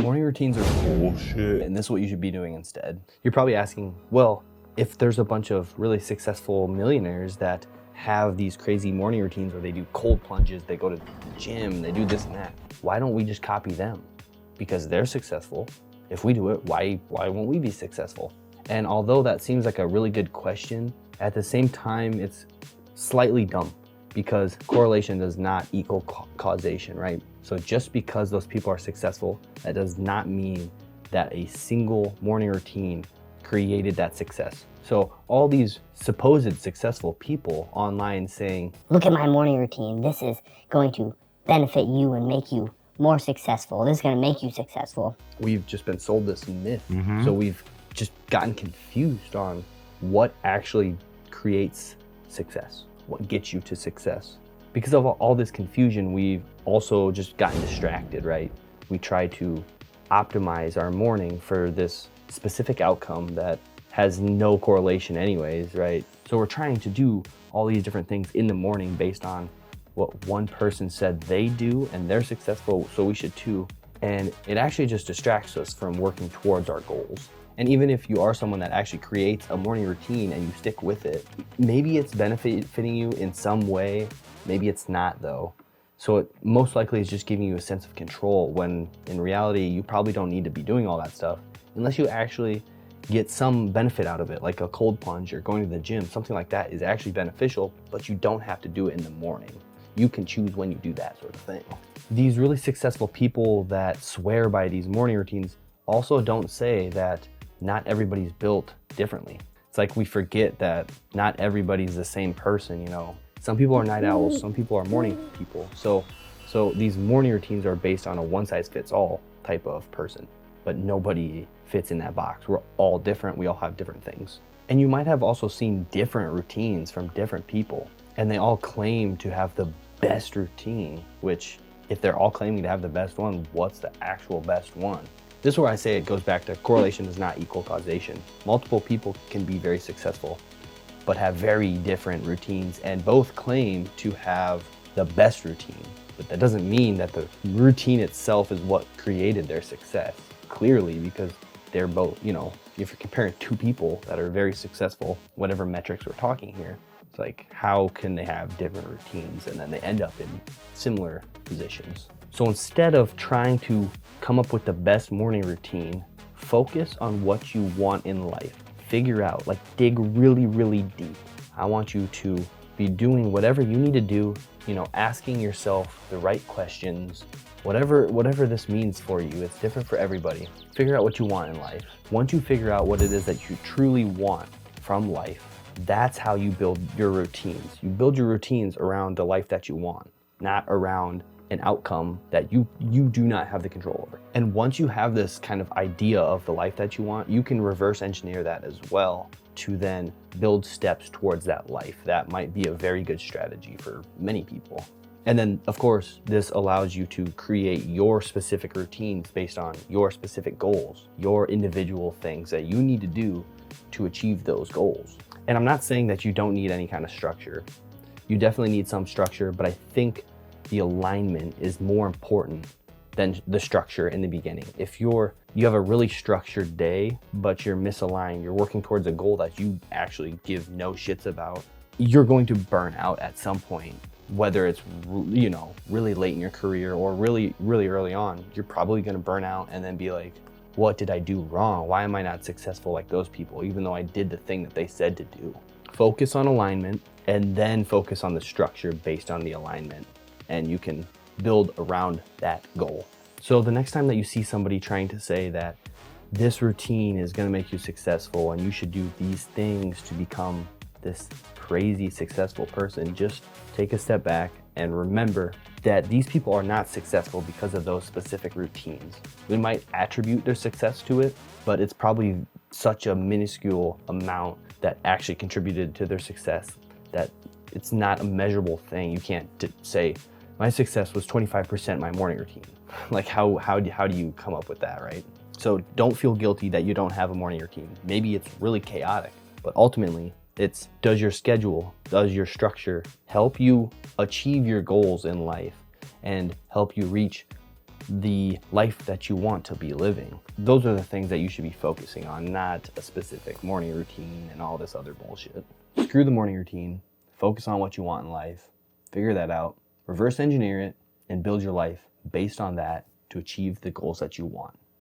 Morning routines are bullshit, and this is what you should be doing instead. You're probably asking, well, if there's a bunch of really successful millionaires that have these crazy morning routines where they do cold plunges, they go to the gym, they do this and that, why don't we just copy them? Because they're successful. If we do it, why won't we be successful? And although that seems like a really good question, at the same time, it's slightly dumb because correlation does not equal causation, right? So just because those people are successful, that does not mean that a single morning routine created that success. So all these supposed successful people online saying, look at my morning routine, this is going to benefit you and make you more successful, this is going to make you successful. We've just been sold this myth. So we've just gotten confused on what actually creates success, what gets you to success. Because of all this confusion, we've also just gotten distracted, right? We try to optimize our morning for this specific outcome that has no correlation anyways, right? So we're trying to do all these different things in the morning based on what one person said they do and they're successful, so we should too. And it actually just distracts us from working towards our goals. And even if you are someone that actually creates a morning routine and you stick with it, maybe it's benefiting you in some way, maybe it's not though. So it most likely is just giving you a sense of control when in reality, you probably don't need to be doing all that stuff unless you actually get some benefit out of it, like a cold plunge or going to the gym. Something like that is actually beneficial, but you don't have to do it in the morning. You can choose when you do that sort of thing. These really successful people that swear by these morning routines also don't say that not everybody's built differently. It's like we forget that not everybody's the same person, you know. Some people are night owls, some people are morning people. So these morning routines are based on a one-size-fits-all type of person, but nobody fits in that box. We're all different, we all have different things. And you might have also seen different routines from different people, and they all claim to have the best routine, which if they're all claiming to have the best one, what's the actual best one? This is where I say it goes back to correlation does not equal causation. Multiple people can be very successful, but have very different routines and both claim to have the best routine. But that doesn't mean that the routine itself is what created their success, clearly, because they're both, you know, if you're comparing two people that are very successful, whatever metrics we're talking here, it's like, how can they have different routines and then they end up in similar positions? So instead of trying to come up with the best morning routine, focus on what you want in life. Figure out, like dig really, really deep. I want you to be doing whatever you need to do, you know, asking yourself the right questions, whatever this means for you. It's different for everybody. Figure out what you want in life. Once you figure out what it is that you truly want from life, that's how you build your routines. You build your routines around the life that you want, not around an outcome that you do not have the control over. And once you have this kind of idea of the life that you want, you can reverse engineer that as well to then build steps towards that life. That might be a very good strategy for many people. And then, of course, this allows you to create your specific routines based on your specific goals, your individual things that you need to do to achieve those goals. And I'm not saying that you don't need any kind of structure. You definitely need some structure, but I think the alignment is more important than the structure in the beginning. If you have a really structured day, but you're misaligned, you're working towards a goal that you actually give no shits about, you're going to burn out at some point. Whether it's, you know, really late in your career or really, really early on, you're probably gonna burn out and then be like, what did I do wrong? Why am I not successful like those people, even though I did the thing that they said to do? Focus on alignment and then focus on the structure based on the alignment, and you can build around that goal. So the next time that you see somebody trying to say that this routine is gonna make you successful and you should do these things to become this crazy successful person, just take a step back and remember that these people are not successful because of those specific routines. We might attribute their success to it, but it's probably such a minuscule amount that actually contributed to their success that it's not a measurable thing. You can't say, my success was 25% my morning routine. Like how do you come up with that, right? So don't feel guilty that you don't have a morning routine. Maybe it's really chaotic, but ultimately it's, does your schedule, does your structure help you achieve your goals in life and help you reach the life that you want to be living. Those are the things that you should be focusing on, not a specific morning routine and all this other bullshit. Screw the morning routine, focus on what you want in life, figure that out, reverse engineer it, and build your life based on that to achieve the goals that you want.